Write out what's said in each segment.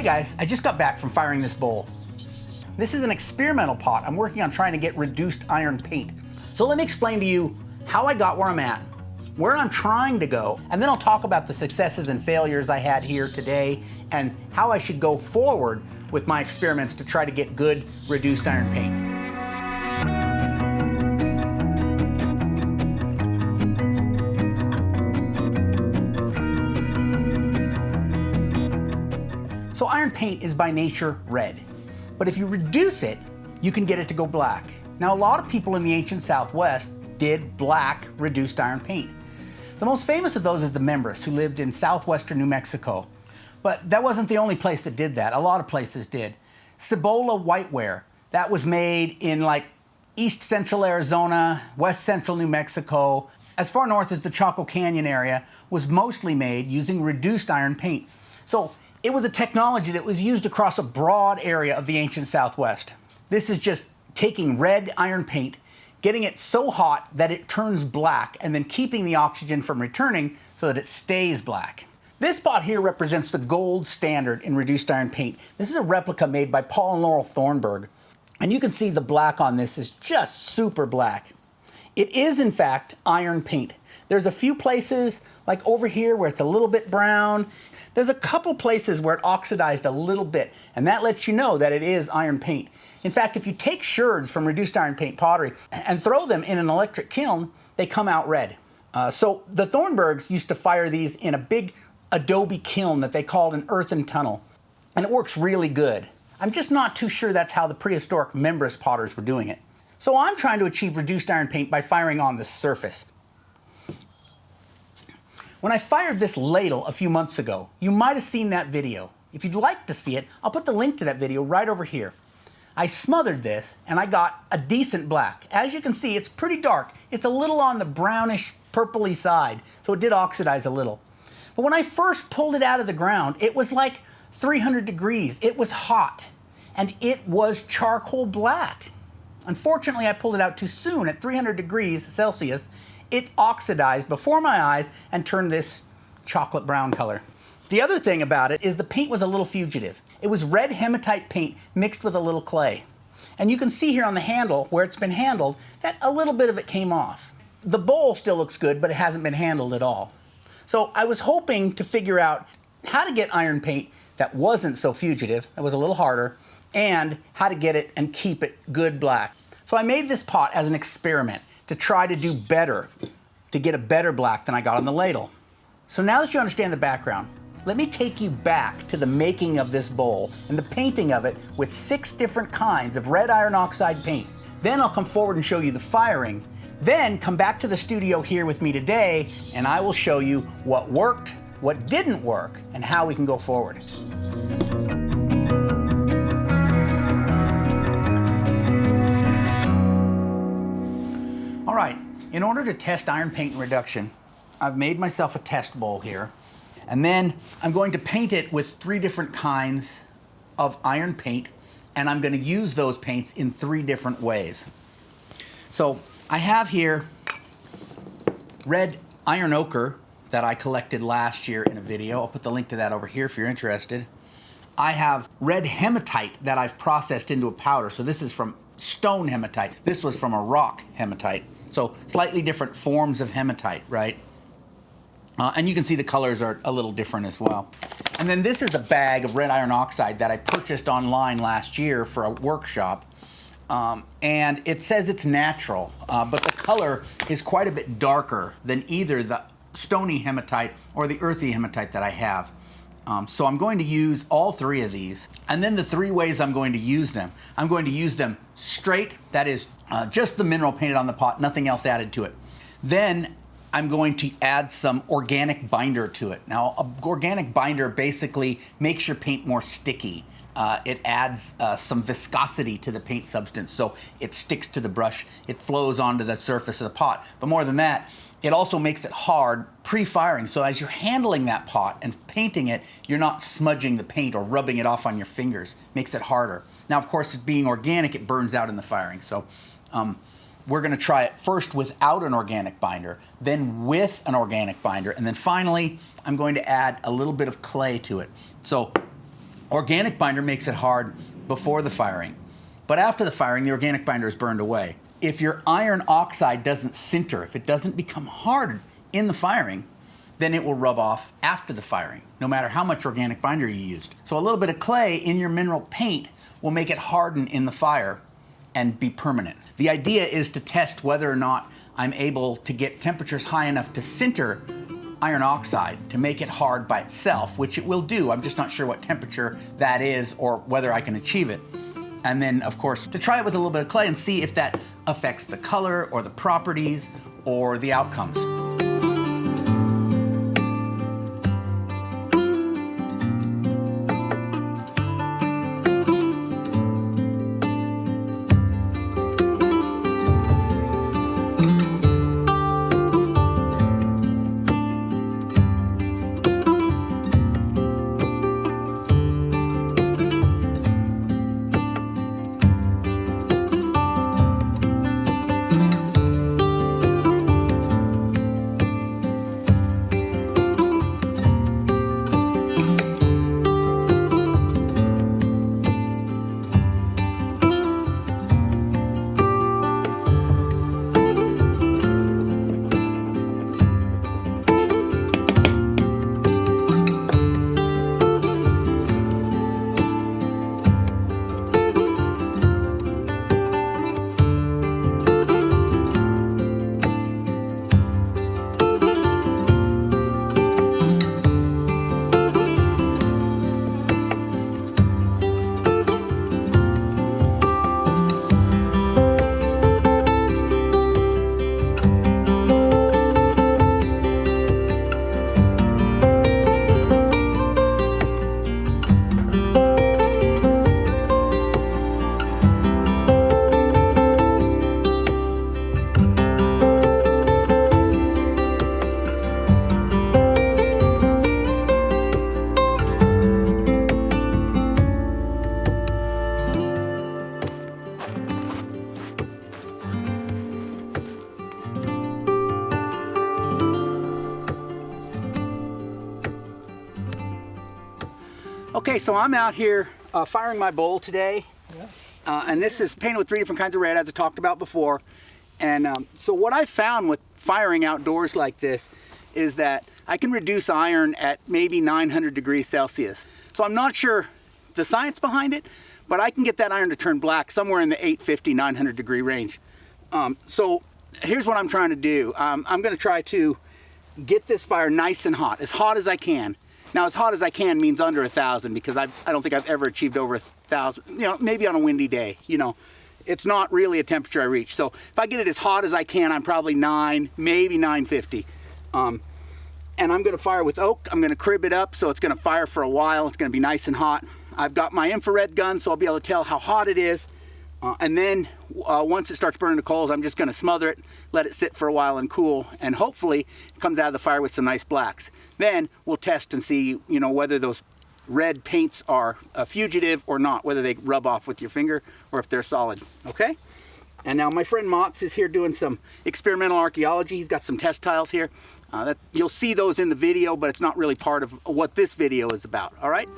guys, I just got back from firing this bowl. This is an experimental pot. I'm working on trying to get reduced iron paint. So let me explain to you how I got where I'm at, where I'm trying to go, and then I'll talk about the successes and failures I had here today and how I should go forward with my experiments to try to get good reduced iron paint. So iron paint is by nature red, but if you reduce it, you can get it to go black. Now, a lot of people in the ancient Southwest did black reduced iron paint. The most famous of those is the Members, who lived in Southwestern New Mexico. But that wasn't the only place that did that. A lot of places did. Cibola whiteware, that was made in like east central Arizona, west central New Mexico, as far north as the Chaco Canyon area, was mostly made using reduced iron paint. So it was a technology that was used across a broad area of the ancient Southwest. This is just taking red iron paint, getting it so hot that it turns black, and then keeping the oxygen from returning so that it stays black. This pot here represents the gold standard in reduced iron paint. This is a replica made by Paul and Laurel Thornburg. And you can see the black on this is just super black. It is, in fact, iron paint. There's a few places, like over here, where it's a little bit brown. There's a couple places where it oxidized a little bit, and that lets you know that it is iron paint. In fact, if you take sherds from reduced iron paint pottery and throw them in an electric kiln, they come out red. So the Thornburgs used to fire these in a big adobe kiln that they called an earthen tunnel, and it works really good. I'm just not too sure that's how the prehistoric Members potters were doing it. So I'm trying to achieve reduced iron paint by firing on the surface. When I fired this ladle a few months ago, you might have seen that video. If you'd like to see it, I'll put the link to that video right over here. I smothered this and I got a decent black. As you can see, it's pretty dark. It's a little on the brownish purpley side, so it did oxidize a little. But when I first pulled it out of the ground, it was like 300 degrees. It was hot, and it was charcoal black. Unfortunately, I pulled it out too soon at 300 degrees Celsius. It oxidized before my eyes and turned this chocolate brown color. The other thing about it is the paint was a little fugitive. It was red hematite paint mixed with a little clay. And you can see here on the handle, where it's been handled, that a little bit of it came off. The bowl still looks good, but it hasn't been handled at all. So I was hoping to figure out how to get iron paint that wasn't so fugitive, that was a little harder, and how to get it and keep it good black. So I made this pot as an experiment to try to do better, to get a better black than I got on the ladle. So now that you understand the background, let me take you back to the making of this bowl and the painting of it with 6 different kinds of red iron oxide paint. Then I'll come forward and show you the firing. Then come back to the studio here with me today, and I will show you what worked, what didn't work, and how we can go forward. All right, in order to test iron paint reduction, I've made myself a test bowl here, and then I'm going to paint it with 3 different kinds of iron paint, and I'm going to use those paints in 3 different ways. So I have here red iron ochre that I collected last year in a video. I'll put the link to that over here if you're interested. I have red hematite that I've processed into a powder. So this is from stone hematite. This was from a rock hematite. So slightly different forms of hematite, right? And you can see the colors are a little different as well. And then this is a bag of red iron oxide that I purchased online last year for a workshop. And it says it's natural, but the color is quite a bit darker than either the stony hematite or the earthy hematite that I have. So I'm going to use all 3 of these. And then the 3 ways I'm going to use them. I'm going to use them straight, that is just the mineral painted on the pot, nothing else added to it. Then I'm going to add some organic binder to it. Now, an organic binder basically makes your paint more sticky. It adds some viscosity to the paint substance, so it sticks to the brush. It flows onto the surface of the pot. But more than that, it also makes it hard pre-firing. So as you're handling that pot and painting it, you're not smudging the paint or rubbing it off on your fingers. Makes it harder. Now, of course, it being organic, it burns out in the firing. So we're going to try it first without an organic binder, then with an organic binder, and then finally, I'm going to add a little bit of clay to it. So Organic binder makes it hard before the firing, but after the firing, the organic binder is burned away. If your iron oxide doesn't sinter, if it doesn't become hard in the firing, then it will rub off after the firing, no matter how much organic binder you used. So a little bit of clay in your mineral paint will make it harden in the fire and be permanent. The idea is to test whether or not I'm able to get temperatures high enough to sinter iron oxide to make it hard by itself, which it will do. I'm just not sure what temperature that is or whether I can achieve it. And then, of course, to try it with a little bit of clay and see if that affects the color or the properties or the outcomes. Okay, so I'm out here firing my bowl today, and this is painted with 3 different kinds of red, as I talked about before. And so what I found with firing outdoors like this is that I can reduce iron at maybe 900 degrees Celsius. So I'm not sure the science behind it, but I can get that iron to turn black somewhere in the 850, 900 degree range. So here's what I'm trying to do. I'm going to try to get this fire nice and hot as I can. Now, as hot as I can means under 1,000, because I don't think I've ever achieved over 1,000, maybe on a windy day, It's not really a temperature I reach. So if I get it as hot as I can, I'm probably 9, maybe 950. And I'm gonna fire with oak. I'm gonna crib it up so it's gonna fire for a while. It's gonna be nice and hot. I've got my infrared gun, so I'll be able to tell how hot it is. And then once it starts burning the coals, I'm just gonna smother it, let it sit for a while and cool, and hopefully it comes out of the fire with some nice blacks. Then we'll test and see, whether those red paints are fugitive or not, whether they rub off with your finger or if they're solid, okay? And now my friend Mox is here doing some experimental archaeology. He's got some test tiles here. You'll see those in the video, but it's not really part of what this video is about, all right?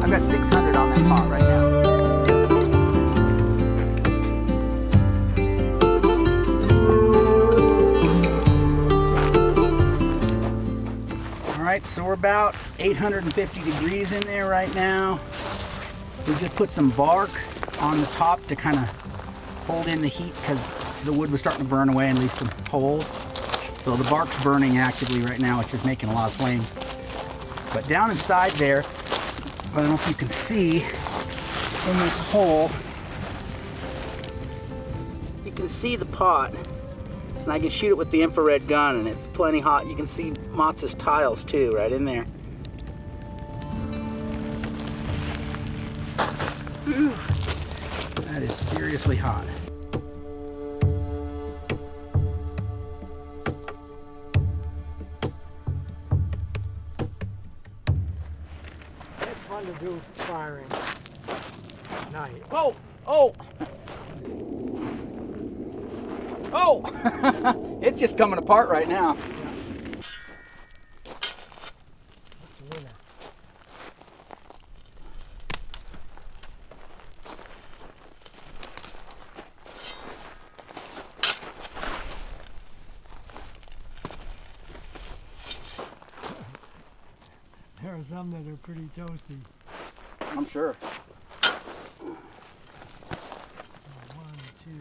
I've got 600 on that pot right now. All right, so we're about 850 degrees in there right now. We just put some bark on the top to kind of hold in the heat because the wood was starting to burn away and leave some holes. So the bark's burning actively right now, which is making a lot of flames. But down inside there, I don't know if you can see in this hole, you can see the pot, and I can shoot it with the infrared gun and it's plenty hot. You can see Motz's tiles too right in there. That is seriously hot. It's fun to do firing at night. Oh! Oh! Oh! It's just coming apart right now. That's a winner. There are some that are pretty toasty. I'm sure. 1, 2, 3.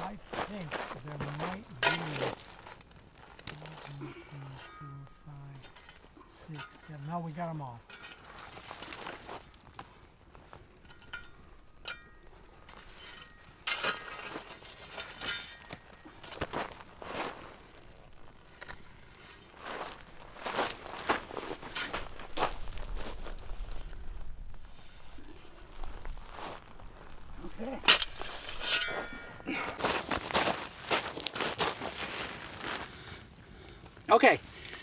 I think there might be 1, 2, 3, 4, 5, 6, 7. No, we got them all. Okay. Okay,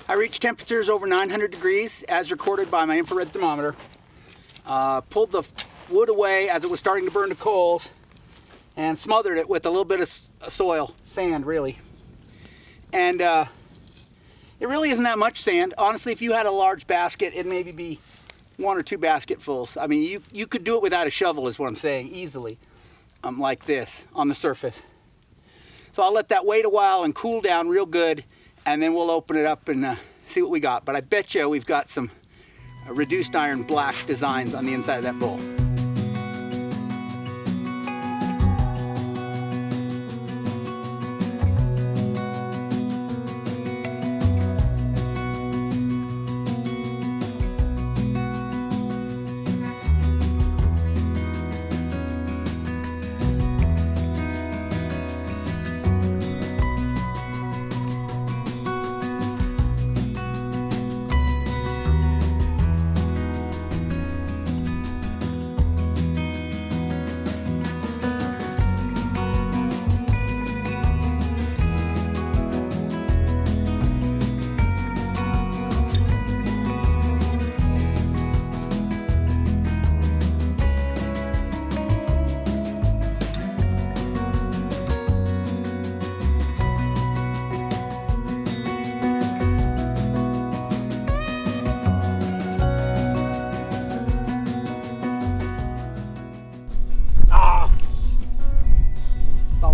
I reached temperatures over 900 degrees as recorded by my infrared thermometer. Pulled the wood away as it was starting to burn to coals and smothered it with a little bit of soil, sand really. And it really isn't that much sand. Honestly, if you had a large basket, it'd maybe be 1 or 2 basketfuls. I mean, you could do it without a shovel is what I'm saying, easily. Like this on the surface. So I'll let that wait a while and cool down real good, and then we'll open it up and see what we got. But I bet you we've got some reduced iron black designs on the inside of that bowl.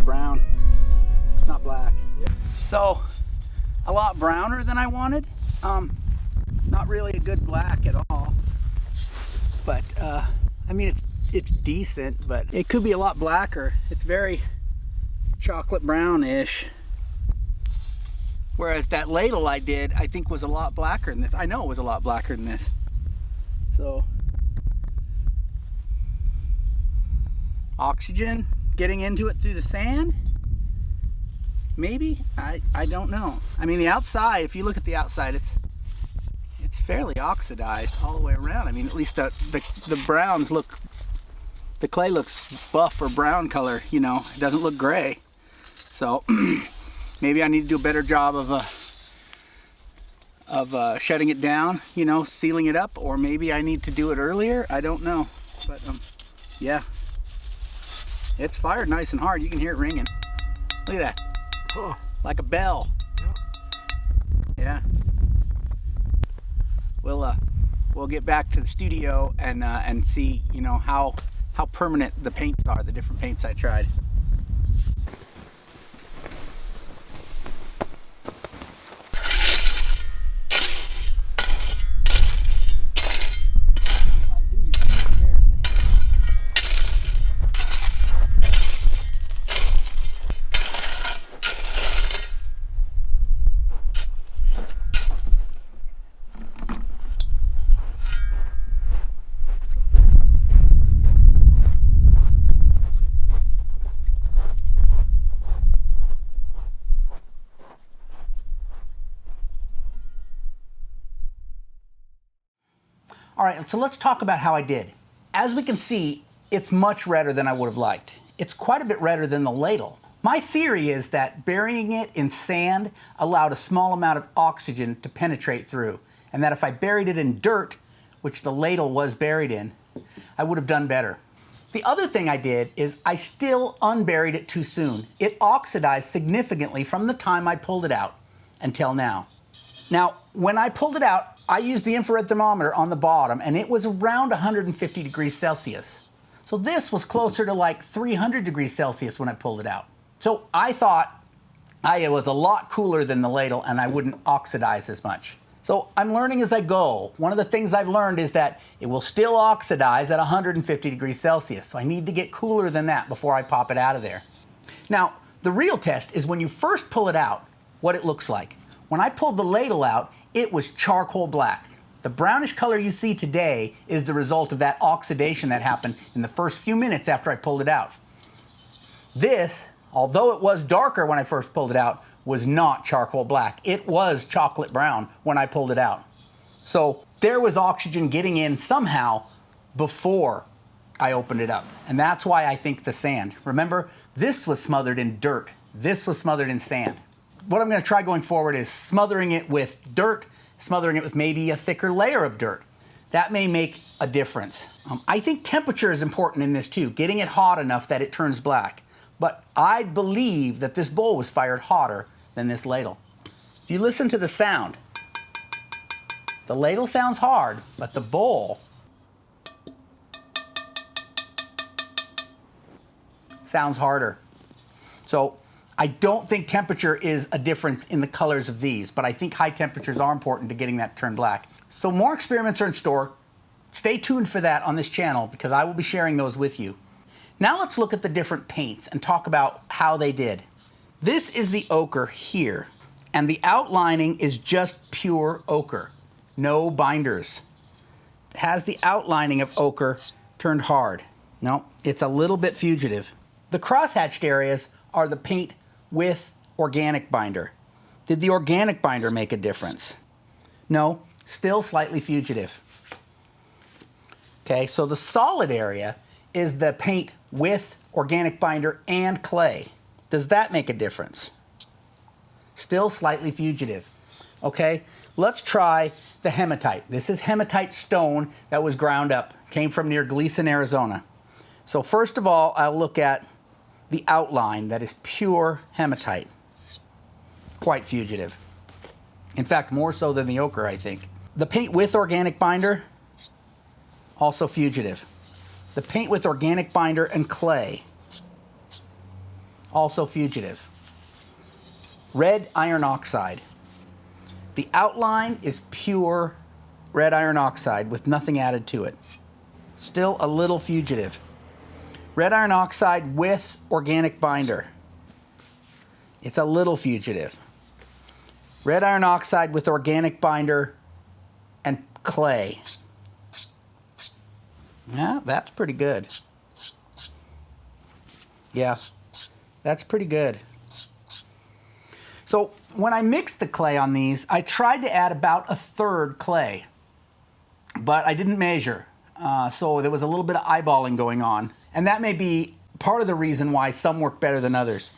Brown. It's not black. Yep. So a lot browner than I wanted. Not really a good black at all. But I mean it's decent, but it could be a lot blacker. It's very chocolate brownish. Whereas that ladle I did, I think was a lot blacker than this. I know it was a lot blacker than this. So oxygen getting into it through the sand, maybe. I don't know. I mean, the outside, if you look at the outside, it's fairly oxidized all the way around. I mean, at least the browns look, the clay looks buff or brown color, you know. It doesn't look gray. So maybe I need to do a better job of shutting it down, you know, sealing it up, or maybe I need to do it earlier. I don't know. But yeah. It's fired nice and hard. You can hear it ringing. Look at that. Huh. Like a bell. Yeah. Yeah. We'll get back to the studio and see, you know, how permanent the paints are, the different paints I tried. All right, so let's talk about how I did. As we can see, it's much redder than I would have liked. It's quite a bit redder than the ladle. My theory is that burying it in sand allowed a small amount of oxygen to penetrate through, and that if I buried it in dirt, which the ladle was buried in, I would have done better. The other thing I did is I still unburied it too soon. It oxidized significantly from the time I pulled it out until now. Now, when I pulled it out, I used the infrared thermometer on the bottom, and it was around 150 degrees Celsius. So this was closer to like 300 degrees Celsius when I pulled it out. So I thought it was a lot cooler than the ladle and I wouldn't oxidize as much. So I'm learning as I go. One of the things I've learned is that it will still oxidize at 150 degrees Celsius. So I need to get cooler than that before I pop it out of there. Now, the real test is when you first pull it out, what it looks like. When I pulled the ladle out, it was charcoal black. The brownish color you see today is the result of that oxidation that happened in the first few minutes after I pulled it out. This, although it was darker when I first pulled it out, was not charcoal black. It was chocolate brown when I pulled it out. So there was oxygen getting in somehow before I opened it up. And that's why I think the sand. Remember, this was smothered in dirt. This was smothered in sand. What I'm going to try going forward is smothering it with dirt, smothering it with maybe a thicker layer of dirt. That may make a difference. I think temperature is important in this too, getting it hot enough that it turns black. But I believe that this bowl was fired hotter than this ladle. If you listen to the sound, the ladle sounds hard, but the bowl sounds harder. So I don't think temperature is a difference in the colors of these, but I think high temperatures are important to getting that turned black. So more experiments are in store. Stay tuned for that on this channel because I will be sharing those with you. Now let's look at the different paints and talk about how they did. This is the ochre here, and the outlining is just pure ochre, no binders. It has the outlining of ochre turned hard. No, it's a little bit fugitive. The cross-hatched areas are the paint with organic binder. Did the organic binder make a difference? No, still slightly fugitive. Okay, so the solid area is the paint with organic binder and clay. Does that make a difference? Still slightly fugitive. Okay, let's try the hematite. This is hematite stone that was ground up, came from near Gleason, Arizona. So first of all, I'll look at the outline that is pure hematite. Quite fugitive. In fact, more so than the ochre, I think. The paint with organic binder, also fugitive. The paint with organic binder and clay, also fugitive. Red iron oxide. The outline is pure red iron oxide with nothing added to it. Still a little fugitive. Red iron oxide with organic binder. It's a little fugitive. Red iron oxide with organic binder and clay. Yeah, that's pretty good. Yeah, that's pretty good. So when I mixed the clay on these, I tried to add about a third clay, but I didn't measure. So there was a little bit of eyeballing going on. And that may be part of the reason why some work better than others.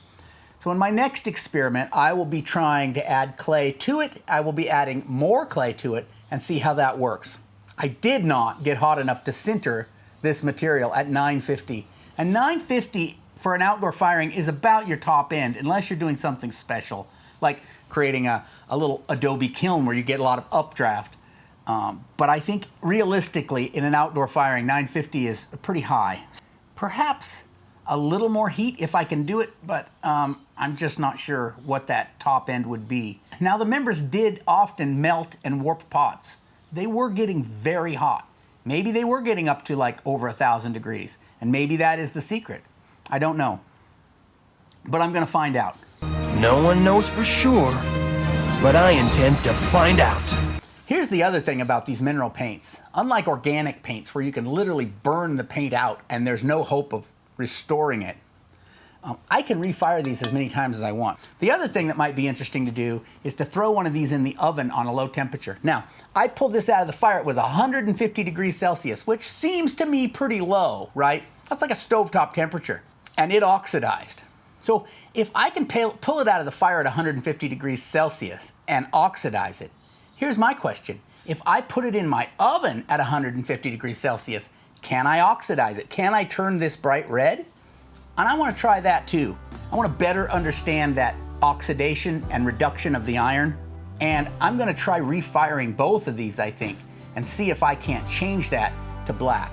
So in my next experiment, I will be trying to add clay to it. I will be adding more clay to it and see how that works. I did not get hot enough to sinter this material at 950. And 950 for an outdoor firing is about your top end, unless you're doing something special, like creating a little adobe kiln where you get a lot of updraft. But I think realistically, in an outdoor firing, 950 is pretty high. Perhaps a little more heat if I can do it, but I'm just not sure what that top end would be. Now, the members did often melt and warp pots. They were getting very hot. Maybe they were getting up to like over 1,000 degrees, and maybe that is the secret. I don't know, but I'm gonna find out. No one knows for sure, but I intend to find out. Here's the other thing about these mineral paints. Unlike organic paints where you can literally burn the paint out and there's no hope of restoring it, I can refire these as many times as I want. The other thing that might be interesting to do is to throw one of these in the oven on a low temperature. Now, I pulled this out of the fire, it was 150 degrees Celsius, which seems to me pretty low, right? That's like a stovetop temperature, and it oxidized. So if I can pull it out of the fire at 150 degrees Celsius and oxidize it, here's my question. If I put it in my oven at 150 degrees Celsius, can I oxidize it? Can I turn this bright red? And I want to try that too. I want to better understand that oxidation and reduction of the iron. And I'm going to try refiring both of these, I think, and see if I can't change that to black.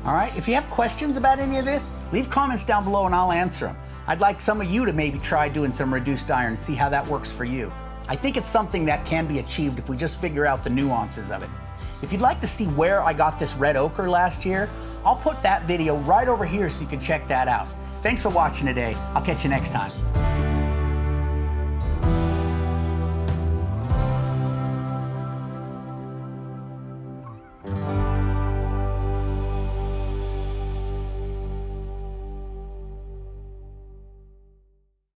All right, if you have questions about any of this, leave comments down below and I'll answer them. I'd like some of you to maybe try doing some reduced iron and see how that works for you. I think it's something that can be achieved if we just figure out the nuances of it. If you'd like to see where I got this red ochre last year, I'll put that video right over here so you can check that out. Thanks for watching today. I'll catch you next time.